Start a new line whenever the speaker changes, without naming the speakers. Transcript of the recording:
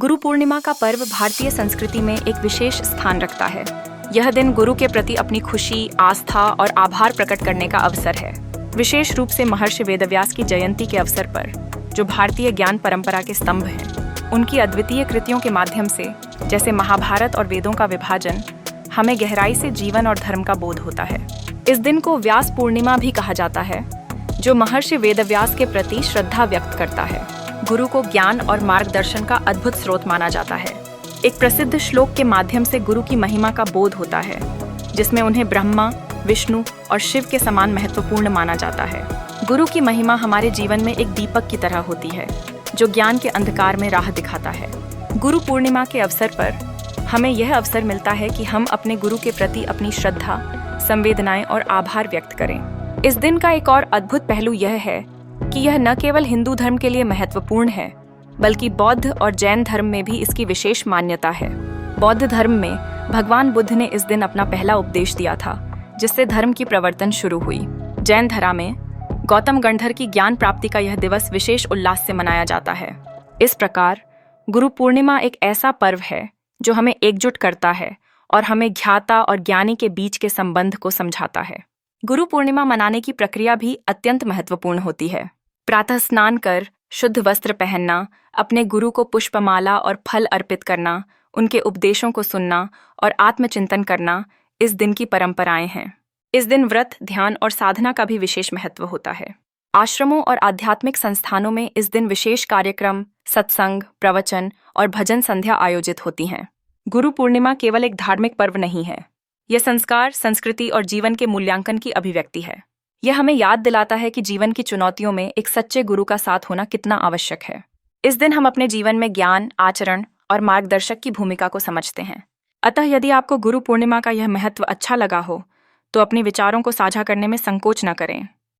गुरु पूर्णिमा का पर्व भारतीय संस्कृति में एक विशेष स्थान रखता है। यह दिन गुरु के प्रति अपनी खुशी, आस्था और आभार प्रकट करने का अवसर है। विशेष रूप से महर्षि वेदव्यास की जयंती के अवसर पर, जो भारतीय ज्ञान परंपरा के स्तंभ हैं, उनकी अद्वितीय कृतियों के माध्यम से, जैसे महाभारत और वेदों का विभाजन, हमें गहराई से जीवन और धर्म का बोध होता है। इस दिन को व्यास पूर्णिमा भी कहा जाता है, जो महर्षि वेदव्यास के प्रति श्रद्धा व्यक्त करता है। गुरु को ज्ञान और मार्गदर्शन का अद्भुत स्रोत माना जाता है। एक प्रसिद्ध श्लोक के माध्यम से गुरु की महिमा का बोध होता है, जिसमें उन्हें ब्रह्मा, विष्णु और शिव के समान महत्वपूर्ण माना जाता है। गुरु की महिमा हमारे जीवन में एक दीपक की तरह होती है, जो ज्ञान के अंधकार में राह दिखाता है। गुरु पूर्णिमा के अवसर पर हमें यह अवसर मिलता है कि हम अपने गुरु के प्रति अपनी श्रद्धा, संवेदनाएं और आभार व्यक्त करें। इस दिन का एक और अद्भुत पहलू यह है कि यह न केवल हिंदू धर्म के लिए महत्वपूर्ण है, बल्कि बौद्ध और जैन धर्म में भी इसकी विशेष मान्यता है। बौद्ध धर्म में भगवान बुद्ध ने इस दिन अपना पहला उपदेश दिया था, जिससे धर्म की प्रवर्तन शुरू हुई। जैन धर्म में गौतम गंधर की ज्ञान प्राप्ति का यह दिवस विशेष उल्लास से मनाया जाता है। इस प्रकार गुरु पूर्णिमा एक ऐसा पर्व है जो हमें एकजुट करता है और हमें ज्ञाता और ज्ञानी के बीच के संबंध को समझाता है। गुरु पूर्णिमा मनाने की प्रक्रिया भी अत्यंत महत्वपूर्ण होती है। प्रातः स्नान कर शुद्ध वस्त्र पहनना, अपने गुरु को पुष्पमाला और फल अर्पित करना, उनके उपदेशों को सुनना और आत्मचिंतन करना इस दिन की परंपराएं हैं। इस दिन व्रत, ध्यान और साधना का भी विशेष महत्व होता है। आश्रमों और आध्यात्मिक संस्थानों में इस दिन विशेष कार्यक्रम, सत्संग, प्रवचन और भजन संध्या आयोजित होती हैं। गुरु पूर्णिमा केवल एक धार्मिक पर्व नहीं है, यह संस्कार, संस्कृति और जीवन के मूल्यांकन की अभिव्यक्ति है। यह हमें याद दिलाता है कि जीवन की चुनौतियों में एक सच्चे गुरु का साथ होना कितना आवश्यक है। इस दिन हम अपने जीवन में ज्ञान, आचरण और मार्गदर्शक की भूमिका को समझते हैं। अतः यदि आपको गुरु पूर्णिमा का यह महत्व अच्छा लगा हो, तो अपने विचारों को साझा करने में संकोच न करें।